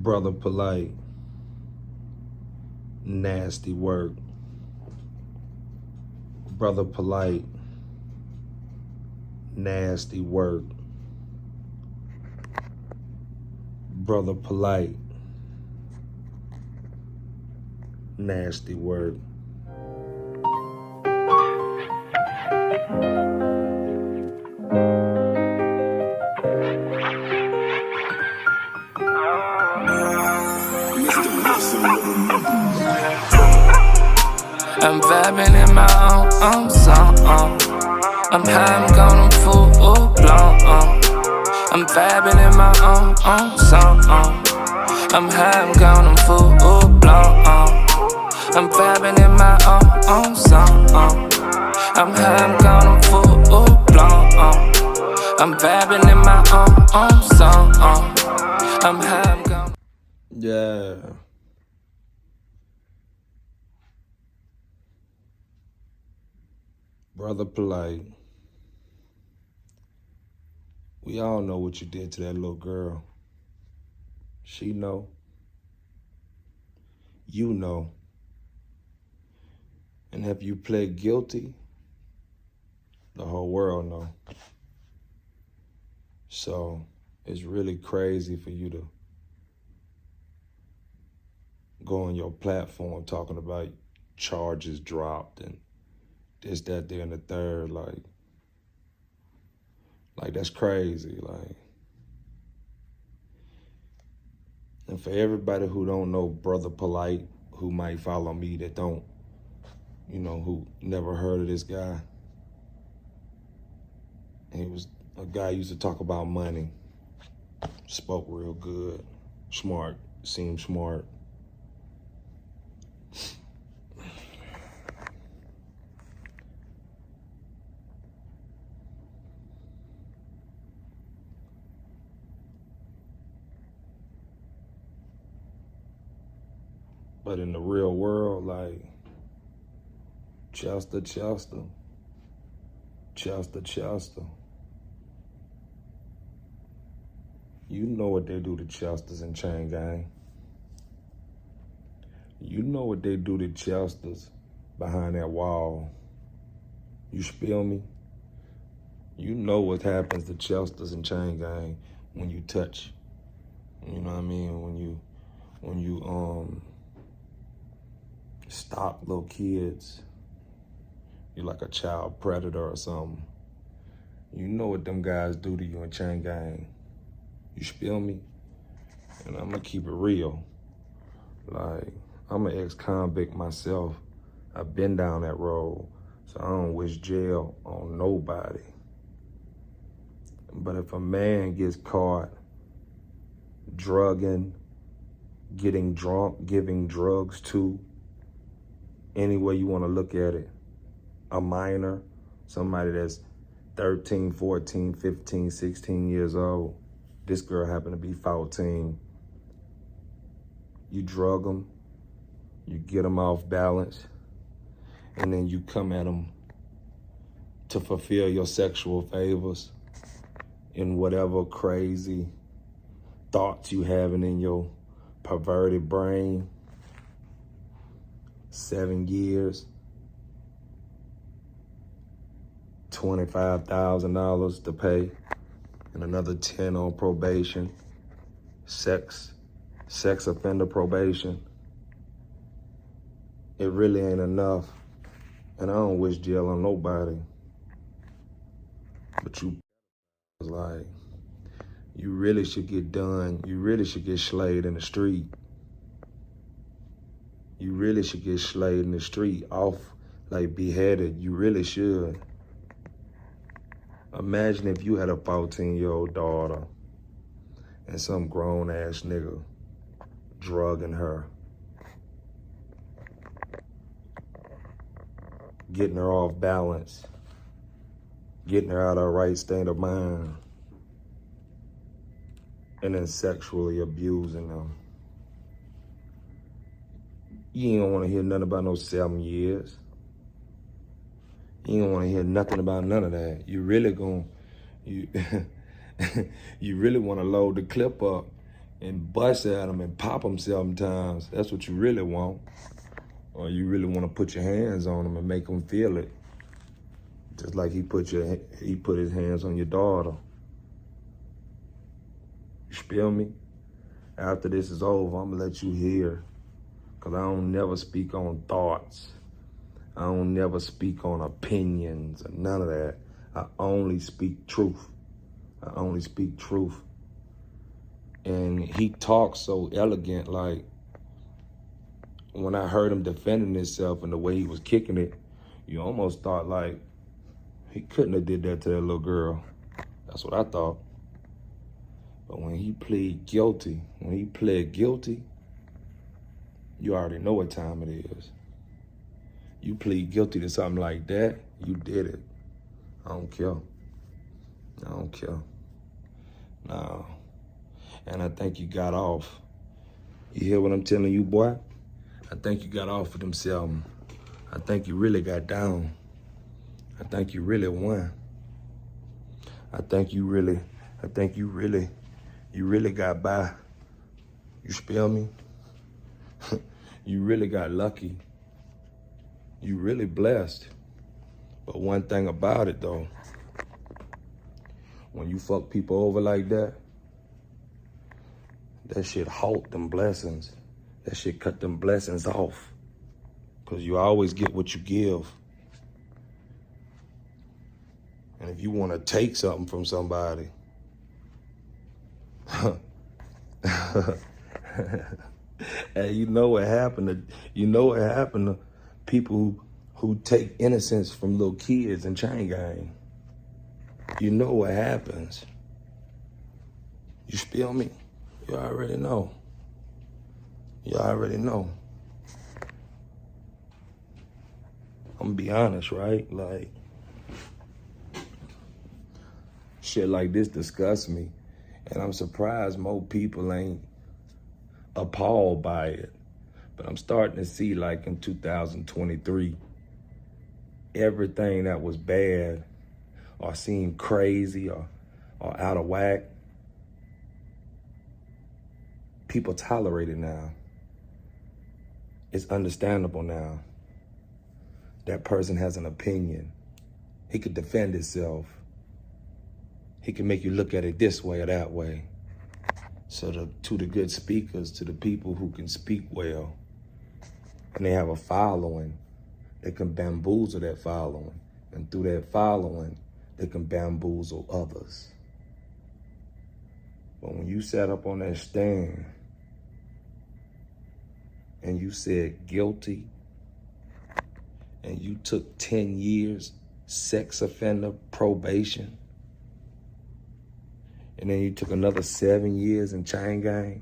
Brother polite, nasty work. Brother polite, nasty work. Brother polite, nasty work. I'm vibing in my own song. I'm high, I'm gone, I'm full blown. I'm vibing in my own song. I'm high, I'm gone, I'm full blown. I'm vibing in my own song. I'm high, I'm gone, I'm full blown. I'm vibing in my own song. I'm high, I'm gone. Yeah. Brother polite, we all know what you did to that little girl. She know. You know. And if you pled guilty, the whole world know. So it's really crazy for you to go on your platform talking about charges dropped and this, that, there, and the third. Like that's crazy. And for everybody who don't know Brother Polite, who might follow me that don't, who never heard of this guy. He was a guy who used to talk about money, spoke real good, smart, seemed smart. But in the real world, like, Chester. You know what they do to Chesters and Chain Gang. You know what they do to Chesters behind that wall. You spill me? You know what happens to Chesters and Chain Gang when you touch. You know what I mean? When you stop little kids. You're like a child predator or something. You know what them guys do to you in Chain Gang. You spill me? And I'm gonna keep it real. Like, I'm an ex-convict myself. I've been down that road, so I don't wish jail on nobody. But if a man gets caught drugging, getting drunk, giving drugs to, any way you wanna look at it, a minor, somebody that's 13, 14, 15, 16 years old, this girl happened to be 14. You drug them, you get them off balance, and then you come at them to fulfill your sexual favors in whatever crazy thoughts you having in your perverted brain. 7 years, $25,000 to pay, and another 10 on probation, sex offender probation. It really ain't enough, and I don't wish jail on nobody. But you really should get done. You really should get slayed in the street. You really should get slayed in the street, off, like beheaded. You really should. Imagine if you had a 14-year-old daughter and some grown-ass nigga drugging her, getting her off balance, getting her out of her right state of mind, and then sexually abusing them. You ain't want to hear nothing about no 7 years. You don't want to hear nothing about none of that. You really want to load the clip up and bust at them and pop them sometimes. That's what you really want. Or you really want to put your hands on them and make them feel it. Just like he put his hands on your daughter. You feel me? After this is over, I'm gonna let you hear. Cause I don't never speak on thoughts. I don't never speak on opinions or none of that. I only speak truth. I only speak truth. And he talks so elegant, like when I heard him defending himself and the way he was kicking it, you almost thought like he couldn't have did that to that little girl. That's what I thought. But when he pled guilty, you already know what time it is. You plead guilty to something like that, you did it. I don't care. I don't care. No. And I think you got off. You hear what I'm telling you, boy? I think you got off of themselves. I think you really got down. I think you really won. I think you really got by. You feel me? You really got lucky. You really blessed. But one thing about it though, when you fuck people over like that, that shit halt them blessings. That shit cut them blessings off. Cause you always get what you give. And if you wanna take something from somebody, and you know what happened to people who take innocence from little kids in chain gang. You know what happens. You feel me? You already know. You already know. I'm gonna be honest, right? Like, shit like this disgusts me. And I'm surprised more people ain't appalled by it. But I'm starting to see, like in 2023, everything that was bad or seemed crazy or out of whack, people tolerate it now. It's understandable now. That person has an opinion. He could defend himself. He can make you look at it this way or that way. So to the good speakers, to the people who can speak well, and they have a following, they can bamboozle that following. And through that following, they can bamboozle others. But when you sat up on that stand and you said guilty, and you took 10 years sex offender probation, and then you took another 7 years in chain gang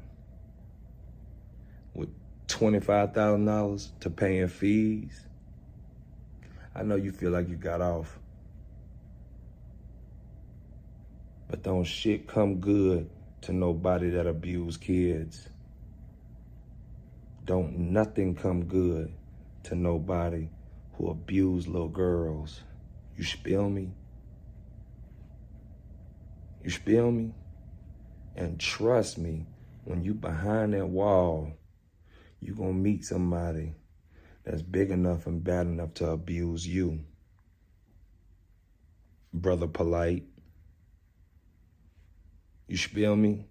with $25,000 to paying fees, I know you feel like you got off. But don't shit come good to nobody that abuse kids. Don't nothing come good to nobody who abuse little girls. You feel me? You feel me? And trust me, when you behind that wall, you gonna meet somebody that's big enough and bad enough to abuse you. Brother Polite. You feel me?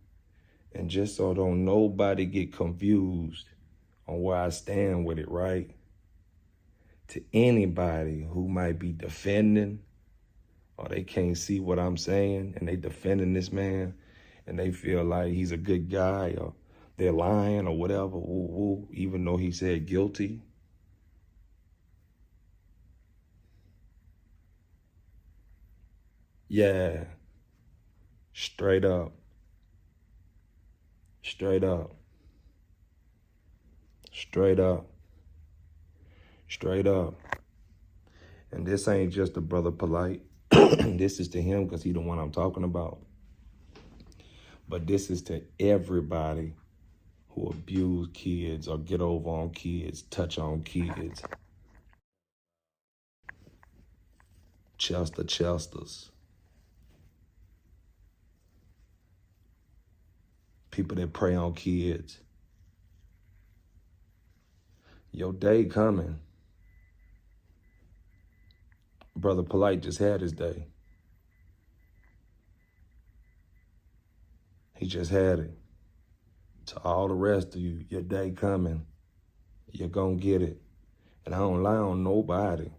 And just so don't nobody get confused on where I stand with it, right? To anybody who might be defending, or they can't see what I'm saying and they defending this man and they feel like he's a good guy or they're lying or whatever, even though he said guilty. Yeah, straight up, straight up, straight up, straight up. And this ain't just a Brother Polite. This is to him because he the one I'm talking about. But this is to everybody who abuse kids or get over on kids, touch on kids. Chesters. people that prey on kids. Your day coming. Brother Polite just had his day. He just had it. To all the rest of you, your day coming. You're gonna get it. And I don't lie on nobody.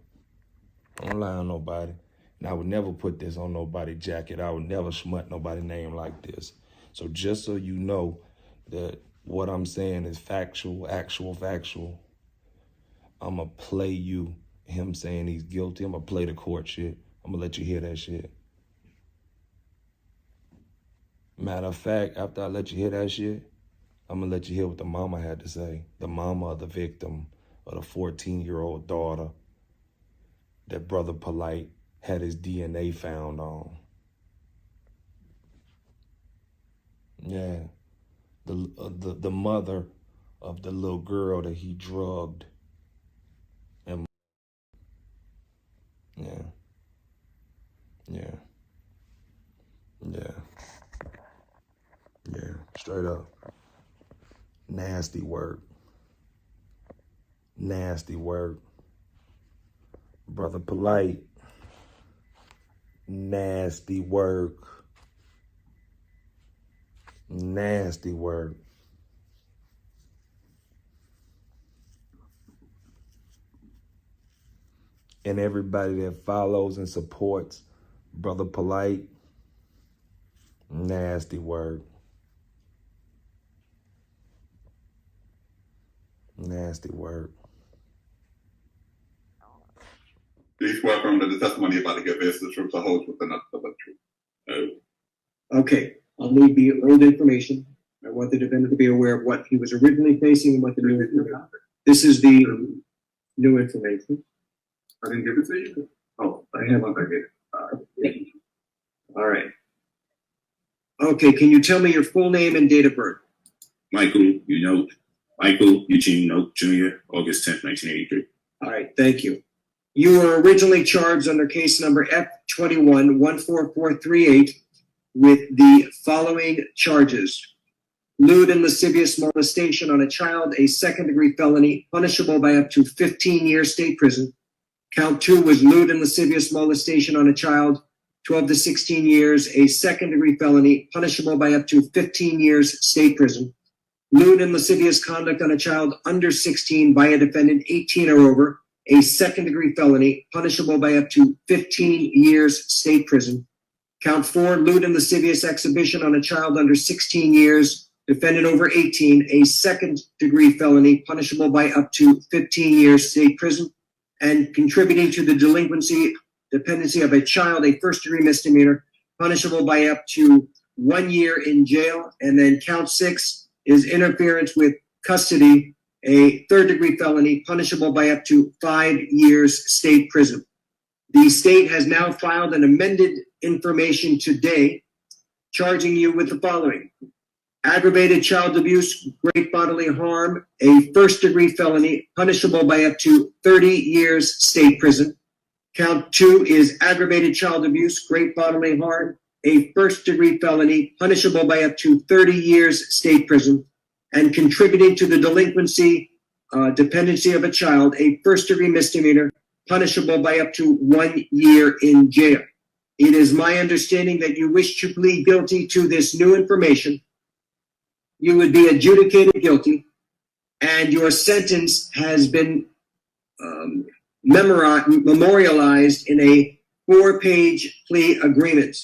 I don't lie on nobody. And I would never put this on nobody's jacket. I would never smut nobody's name like this. So just so you know that what I'm saying is factual, actual, factual, I'm going to play you, him saying he's guilty. I'm going to play the court shit. I'm going to let you hear that shit. Matter of fact, after I let you hear that shit, I'm going to let you hear what the mama had to say. The mama of the victim, of the 14-year-old daughter that Brother Polite had his DNA found on. Yeah, the mother of the little girl that he drugged. And yeah, straight up. Nasty work. Nasty work. Brother Polite. Nasty work. Nasty work. And everybody that follows and supports Brother Polite, nasty work. Nasty work. Please welcome the testimony about to give is the truth to hold with another the truth. Okay, I'll need the old information. I want the defendant to be aware of what he was originally facing and what the new information. This is the new information. I didn't give it to you. Oh, I have. Okay. All right. Okay, can you tell me your full name and date of birth? Michael Eugene Note Jr., August 10th, 1983. All right, thank you. You were originally charged under case number F21-14438 with the following charges: lewd and lascivious molestation on a child, a second-degree felony, punishable by up to 15 years state prison. Count 2 was lewd and lascivious molestation on a child, 12 to 16 years, a second-degree felony, punishable by up to 15 years state prison. Lewd and lascivious conduct on a child under 16 by a defendant 18 or over, a second-degree felony, punishable by up to 15 years state prison. Count 4, lewd and lascivious exhibition on a child under 16 years, defendant over 18, a second-degree felony, punishable by up to 15 years state prison. And contributing to the dependency of a child, a first-degree misdemeanor, punishable by up to 1 year in jail. And then count 6 is interference with custody, a third-degree felony, punishable by up to 5 years state prison. The state has now filed an amended information today, charging you with the following: aggravated child abuse, great bodily harm, a first-degree felony, punishable by up to 30 years state prison. Count 2 is aggravated child abuse, great bodily harm, a first-degree felony, punishable by up to 30 years state prison. And contributing to the dependency of a child, a first-degree misdemeanor, punishable by up to 1 year in jail. It is my understanding that you wish to plead guilty to this new information. You would be adjudicated guilty, and your sentence has been memorialized in a 4-page plea agreement.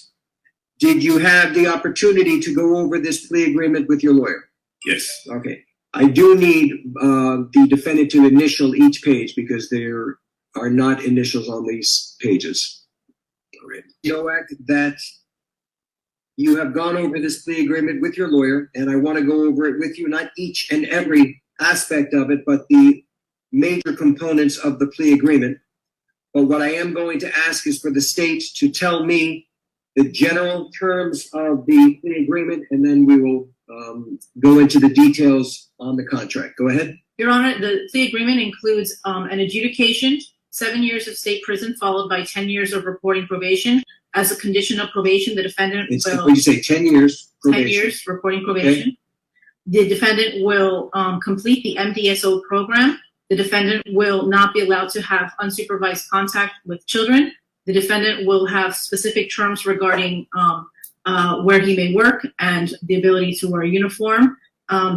Did you have the opportunity to go over this plea agreement with your lawyer? Yes. Okay. I do need the defendant to initial each page because there are not initials on these pages. All right. Noack, that you have gone over this plea agreement with your lawyer, and I want to go over it with you, not each and every aspect of it, but the major components of the plea agreement. But what I am going to ask is for the state to tell me the general terms of the plea agreement, and then we will go into the details on the contract. Go ahead. Your Honor, the plea agreement includes an adjudication, 7 years of state prison, followed by 10 years of reporting probation. As a condition of probation, the defendant What you say, 10 years probation. 10 years reporting probation. The defendant will complete the MDSO program. The defendant will not be allowed to have unsupervised contact with children. The defendant will have specific terms regarding where he may work and the ability to wear a uniform.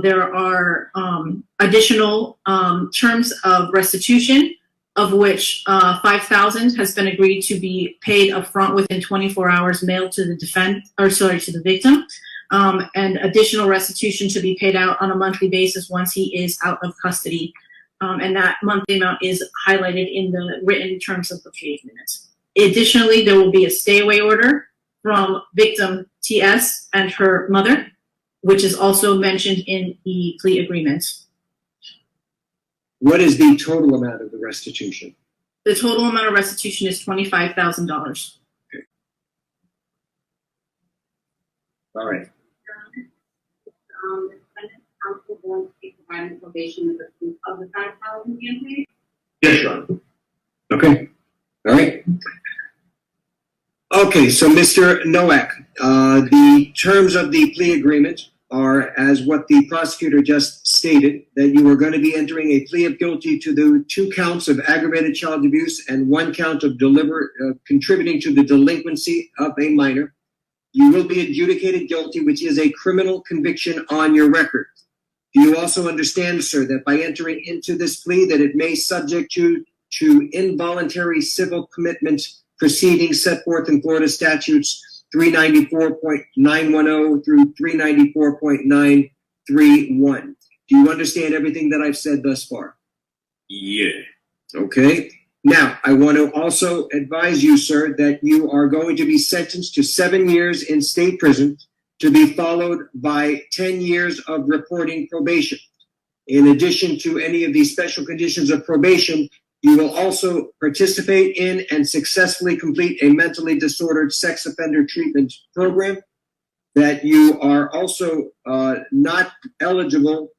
There are additional terms of restitution, of which $5,000 has been agreed to be paid upfront within 24 hours, mailed to the to the victim, and additional restitution to be paid out on a monthly basis once he is out of custody. And that monthly amount is highlighted in the written terms of the plea agreement. Additionally, there will be a stay-away order from victim TS and her mother, which is also mentioned in the plea agreement. What is the total amount of the restitution? The total amount of restitution is $25,000. All right. The defendant's counsel wants to provide probation with a proof of the $5,000 being paid. Yes, Your Honor. Okay. All right. Okay, so Mr. Nowak, the terms of the plea agreement are as what the prosecutor just stated, that you are going to be entering a plea of guilty to the 2 counts of aggravated child abuse and 1 count of contributing to the delinquency of a minor. You will be adjudicated guilty, which is a criminal conviction on your record. Do you also understand, sir, that by entering into this plea that it may subject you to involuntary civil commitment proceedings set forth in Florida statutes 394.910 through 394.931. Do you understand everything that I've said thus far? Yeah. Okay. Now, I want to also advise you, sir, that you are going to be sentenced to 7 years in state prison to be followed by 10 years of reporting probation. In addition to any of these special conditions of probation, you will also participate in and successfully complete a mentally disordered sex offender treatment program, that you are also not eligible.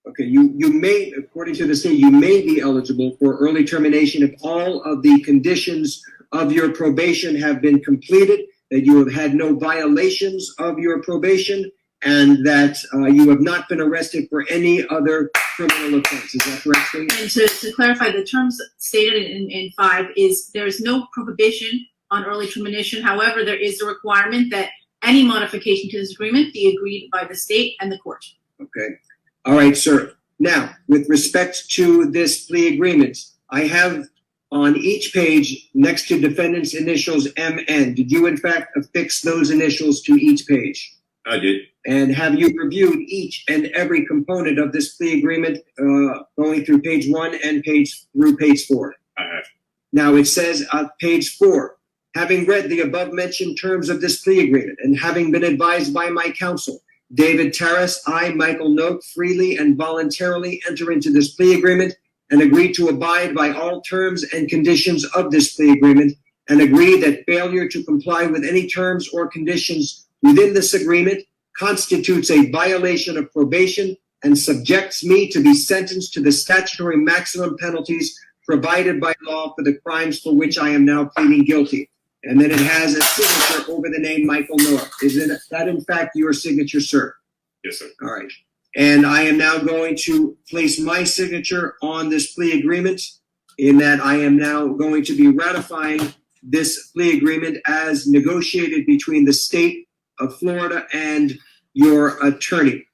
Okay, you may, according to the state, you may be eligible for early termination if all of the conditions of your probation have been completed, that you have had no violations of your probation, and that you have not been arrested for any other criminal offense. Is that correct, State? And to clarify, the terms stated in 5 is there is no prohibition on early termination. However, there is a requirement that any modification to this agreement be agreed by the state and the court. Okay. All right, sir. Now, with respect to this plea agreement, I have on each page next to defendant's initials MN. Did you, in fact, affix those initials to each page? I did. And have you reviewed each and every component of this plea agreement going through page 1 and through page 4? I have. Now it says on page 4, having read the above mentioned terms of this plea agreement and having been advised by my counsel, David Tarras, I, Michael Noak, freely and voluntarily enter into this plea agreement and agree to abide by all terms and conditions of this plea agreement, and agree that failure to comply with any terms or conditions within this agreement constitutes a violation of probation and subjects me to be sentenced to the statutory maximum penalties provided by law for the crimes for which I am now pleading guilty. And then it has a signature over the name Michael Noah. Is that in fact your signature, sir? Yes, sir. All right. And I am now going to place my signature on this plea agreement, in that I am now going to be ratifying this plea agreement as negotiated between the state of Florida and your attorney.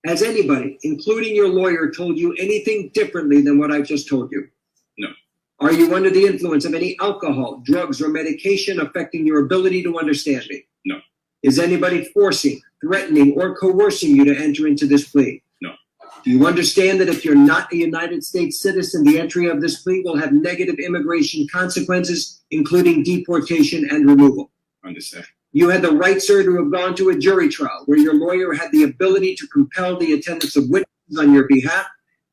Has anybody, including your lawyer, told you anything differently than what I've just told you? No. Are you under the influence of any alcohol, drugs, or medication affecting your ability to understand me? No. Is anybody forcing, threatening, or coercing you to enter into this plea? No. Do you understand that if you're not a United States citizen, the entry of this plea will have negative immigration consequences, including deportation and removal? Understand. You had the right, sir, to have gone to a jury trial where your lawyer had the ability to compel the attendance of witnesses on your behalf,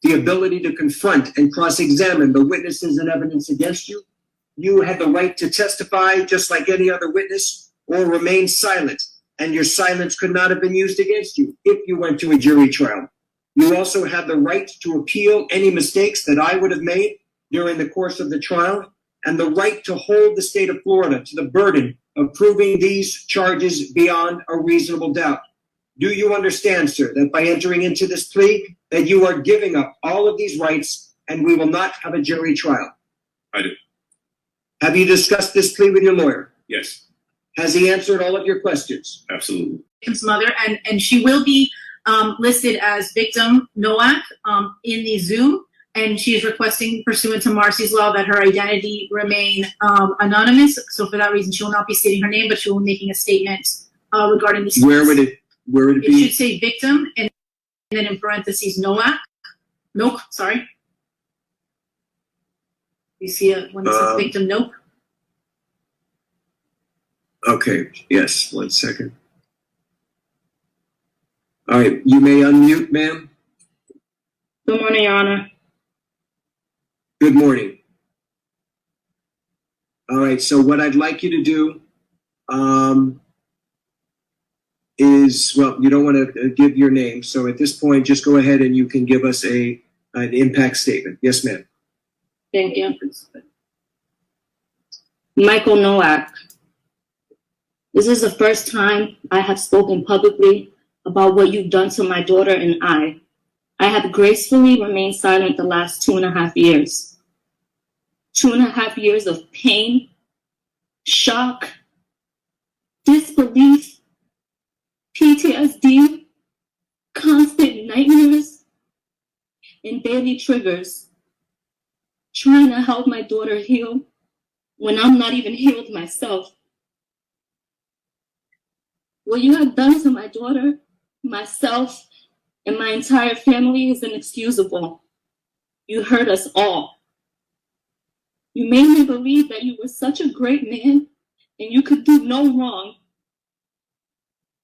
the ability to confront and cross-examine the witnesses and evidence against you. You had the right to testify just like any other witness or remain silent, and your silence could not have been used against you if you went to a jury trial. You also had the right to appeal any mistakes that I would have made during the course of the trial, and the right to hold the state of Florida to the burden of proving these charges beyond a reasonable doubt. Do you understand, sir, that by entering into this plea, that you are giving up all of these rights and we will not have a jury trial? I do. Have you discussed this plea with your lawyer? Yes, Has he answered all of your questions? absolutely. Victim's mother, and she will be listed as victim Noack in the Zoom, and she is requesting, pursuant to Marcy's law, that her identity remain anonymous. So for that reason, she will not be stating her name, but she will be making a statement regarding these. Where would it It be? should say victim and then in parentheses Noack. Nope, sorry. You see it when it says victim? Nope. Okay, yes, 1 second. All right, you may unmute, ma'am. Good morning, Your Honor. Good morning. All right, so what I'd like you to do is, well, you don't want to give your name, so at this point, just go ahead and you can give us an impact statement. Yes, ma'am. Thank you. Michael Noack. This is the first time I have spoken publicly about what you've done to my daughter and I. I have gracefully remained silent the last 2.5 years. 2.5 years of pain, shock, disbelief, PTSD, constant nightmares, and daily triggers. Trying to help my daughter heal when I'm not even healed myself. What you have done to my daughter, myself, and my entire family is inexcusable. You hurt us all. You made me believe that you were such a great man and you could do no wrong.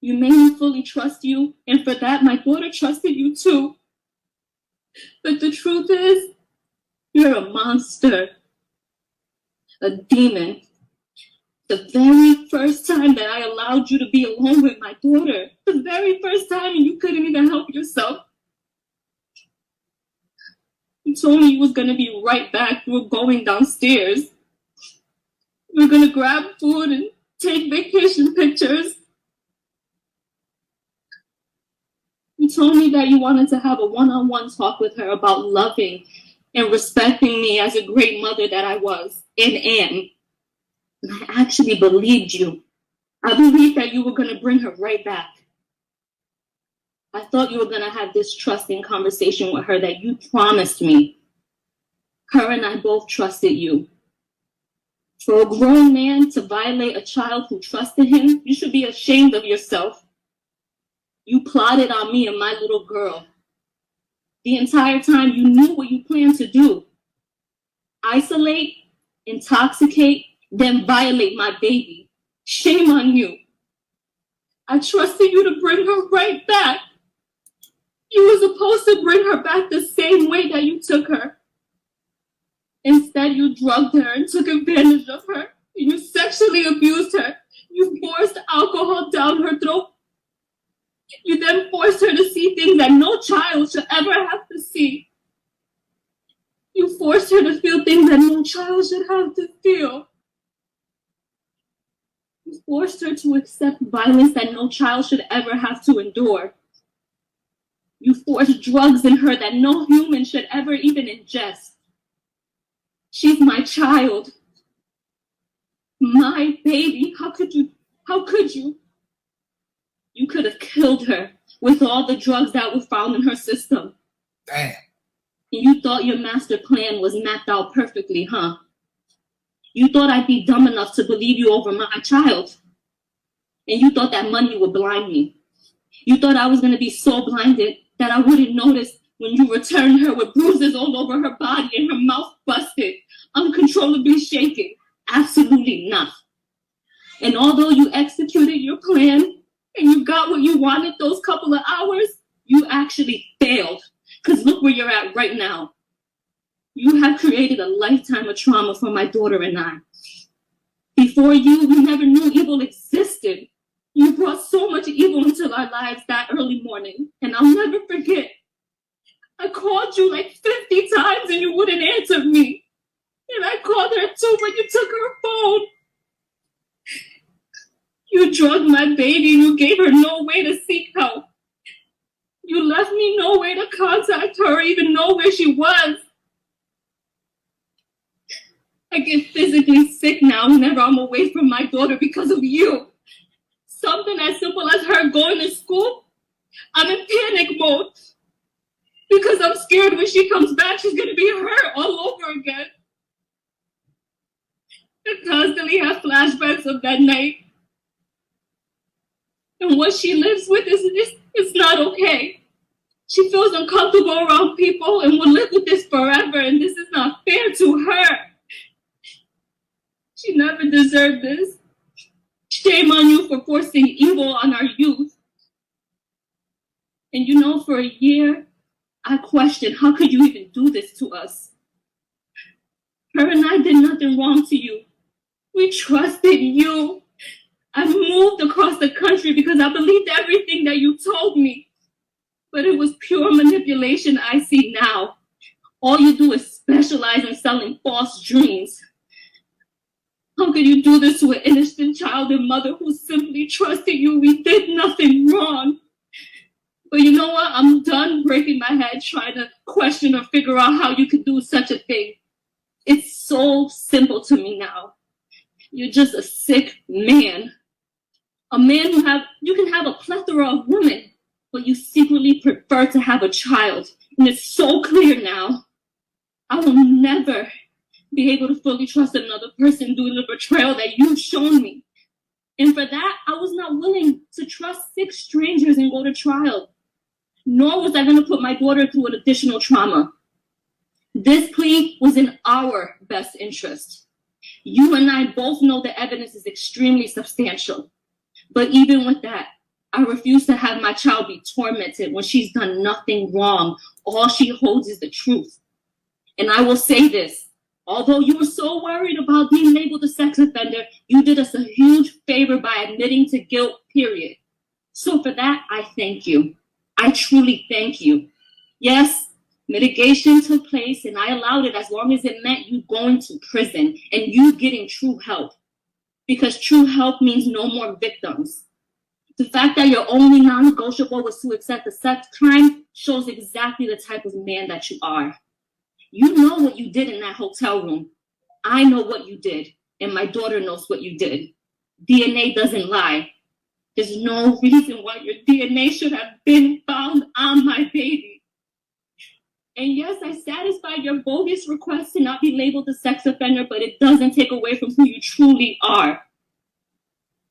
You made me fully trust you, and for that, my daughter trusted you too. But the truth is, you're a monster, a demon. The very first time that I allowed you to be alone with my daughter, the very first time, and you couldn't even help yourself. You told me you was gonna be right back. You were going downstairs. You were gonna grab food and take vacation pictures. You told me that you wanted to have a one-on-one talk with her about loving and respecting me as a great mother that I was and am. And I actually believed you. I believed that you were going to bring her right back. I thought you were going to have this trusting conversation with her that you promised me. Her and I both trusted you. For a grown man to violate a child who trusted him, you should be ashamed of yourself. You plotted on me and my little girl. The entire time you knew what you planned to do. Isolate, intoxicate, then violate my baby. Shame on you. I trusted you to bring her right back. You were supposed to bring her back the same way that you took her. Instead, you drugged her and took advantage of her. You sexually abused her. You forced alcohol down her throat. You then forced her to see things that no child should ever have to see. You forced her to feel things that no child should have to feel. You forced her to accept violence that no child should ever have to endure. You forced drugs in her that no human should ever even ingest. She's my child. My baby. How could you? How could you? You could have killed her with all the drugs that were found in her system. Damn. And you thought your master plan was mapped out perfectly, huh? You thought I'd be dumb enough to believe you over my child. And you thought that money would blind me. You thought I was going to be so blinded that I wouldn't notice when you returned her with bruises all over her body and her mouth busted, uncontrollably shaking. Absolutely not. And although you executed your plan, and you got what you wanted those couple of hours, you actually failed. Because look where you're at right now. You have created a lifetime of trauma for my daughter and I. Before you, we never knew evil existed. You brought so much evil into our lives that early morning. And I'll never forget. I called you like 50 times and you wouldn't answer me. And I called her too, but you took her phone. You drugged my baby and you gave her no way to seek help. You left me no way to contact her or even know where she was. I get physically sick now whenever I'm away from my daughter because of you. Something as simple as her going to school, I'm in panic mode because I'm scared when she comes back, she's going to be hurt all over again. I constantly have flashbacks of that night. And what she lives with is not okay. She feels uncomfortable around people and will live with this forever, and this is not fair to her. She never deserved this. Shame on you for forcing evil on our youth. And you know, for a year, I questioned, how could you even do this to us? Her and I did nothing wrong to you. We trusted you. I moved across the country because I believed everything that you told me. But it was pure manipulation I see now. All you do is specialize in selling false dreams. How could you do this to an innocent child and mother who simply trusted you? We did nothing wrong. But you know what? I'm done breaking my head trying to question or figure out how you could do such a thing. It's so simple to me now. You're just a sick man. A man you can have a plethora of women, but you secretly prefer to have a child. And it's so clear now. I will never be able to fully trust another person due to the betrayal that you've shown me. And for that, I was not willing to trust 6 strangers and go to trial. Nor was I going to put my daughter through an additional trauma. This plea was in our best interest. You and I both know the evidence is extremely substantial. But even with that, I refuse to have my child be tormented when she's done nothing wrong. All she holds is the truth. And I will say this, although you were so worried about being labeled a sex offender, you did us a huge favor by admitting to guilt, period. So for that, I thank you. I truly thank you. Yes, mitigation took place and I allowed it as long as it meant you going to prison and you getting true help. Because true help means no more victims. The fact that your only non-negotiable was to accept a sex crime shows exactly the type of man that you are. You know what you did in that hotel room. I know what you did, and my daughter knows what you did. DNA doesn't lie. There's no reason why your DNA should have been found on my baby. And yes, I satisfied your bogus request to not be labeled a sex offender, but it doesn't take away from who you truly are.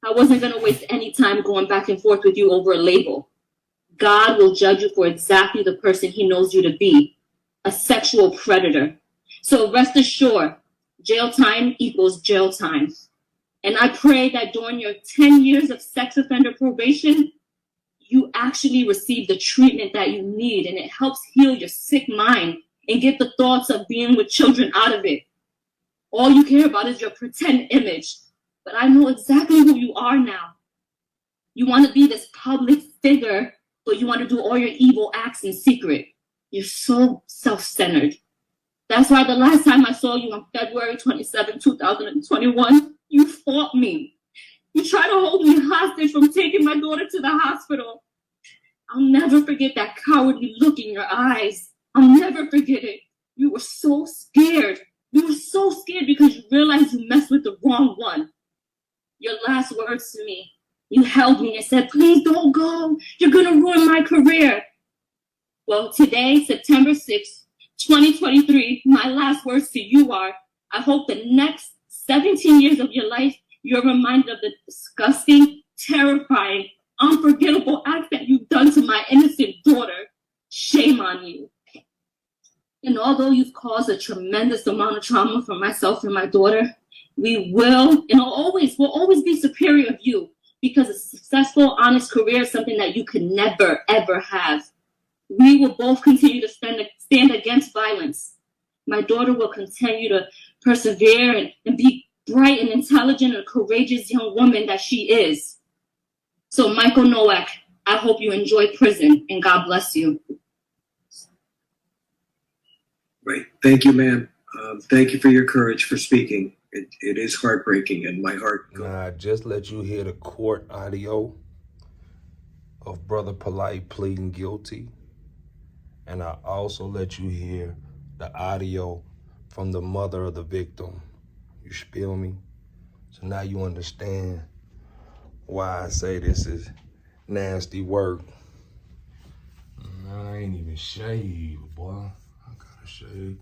I wasn't going to waste any time going back and forth with you over a label. God will judge you for exactly the person he knows you to be, a sexual predator. So rest assured, jail time equals jail time. And I pray that during your 10 years of sex offender probation, you actually receive the treatment that you need, and it helps heal your sick mind and get the thoughts of being with children out of it. All you care about is your pretend image, but I know exactly who you are now. You want to be this public figure, but you want to do all your evil acts in secret. You're so self-centered. That's why the last time I saw you on February 27, 2021, you fought me. You tried to hold me hostage from taking my daughter to the hospital. I'll never forget that cowardly look in your eyes. I'll never forget it. You were so scared. You were so scared because you realized you messed with the wrong one. Your last words to me, you held me and said, please don't go. You're going to ruin my career. Well, today, September 6th, 2023, my last words to you are, I hope the next 17 years of your life, you're reminded of the disgusting, terrifying, unforgettable act that you've done to my innocent daughter. Shame on you. And although you've caused a tremendous amount of trauma for myself and my daughter, we will and will always be superior of you, because a successful, honest career is something that you could never, ever have. We will both continue to stand against violence. My daughter will continue to persevere and be bright and intelligent and courageous young woman that she is. So Michael Nowak, I hope you enjoy prison, and God bless you. Great. Thank you, ma'am. Thank you for your courage for speaking. It is heartbreaking, and my heart goes. Now, I just let you hear the court audio of Brother Polite pleading guilty. And I also let you hear the audio from the mother of the victim. You feel me? So now you understand why I say this is nasty work. I ain't even shaved, boy. I gotta shave.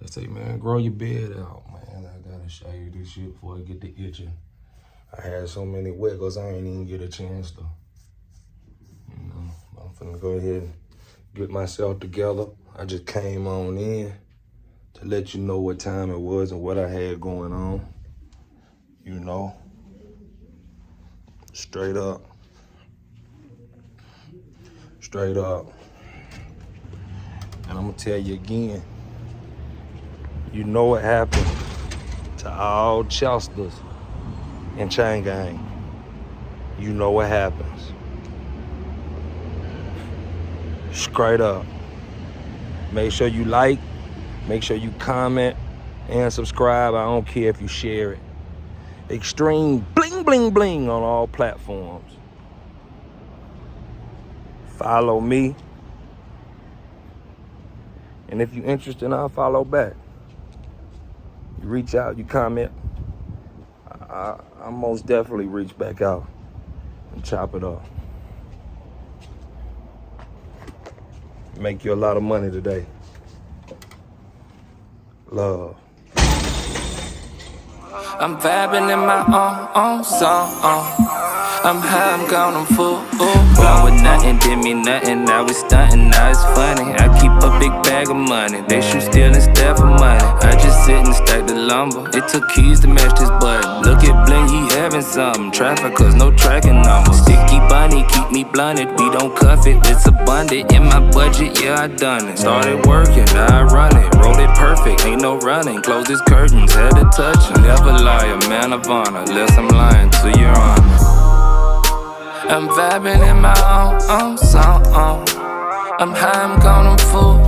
They say, man, grow your beard out, man. I gotta shave this shit before I get to itching. I had so many wiggles, I ain't even get a chance to, I'm finna go ahead and get myself together. I just came on in to let you know what time it was and what I had going on. Straight up. Straight up. And I'm gonna tell you again, you know what happened to all Chesters and Chain Gang. You know what happens. Straight up. Make sure you like, make sure you comment and subscribe. I don't care if you share it. Extreme bling, bling, bling on all platforms. Follow me. And if you're interested, I'll follow back. You reach out, you comment. I most definitely reach back out and chop it up. Make you a lot of money today. Love. I'm vibing in my own song. I'm high, I'm gone, I'm full. Blown with nothing, did me nothing. Now it's stunting, now it's funny. I keep a big bag of money. They shoot still instead for money. I just sit and stack the lumber. It took keys to match this button. Look at Bling, he having something. Traffic, cause no tracking numbers. Sticky bunny, keep me blunted. We don't cuff it, it's abundant. In my budget, yeah, I done it. Started working, now I run it. Roll it perfect, ain't no running. Close his curtains, had to touch him. Never lie, a man of honor. Unless I'm lying to your honor. I'm vibing in my own song. I'm high, I'm gone, I'm full.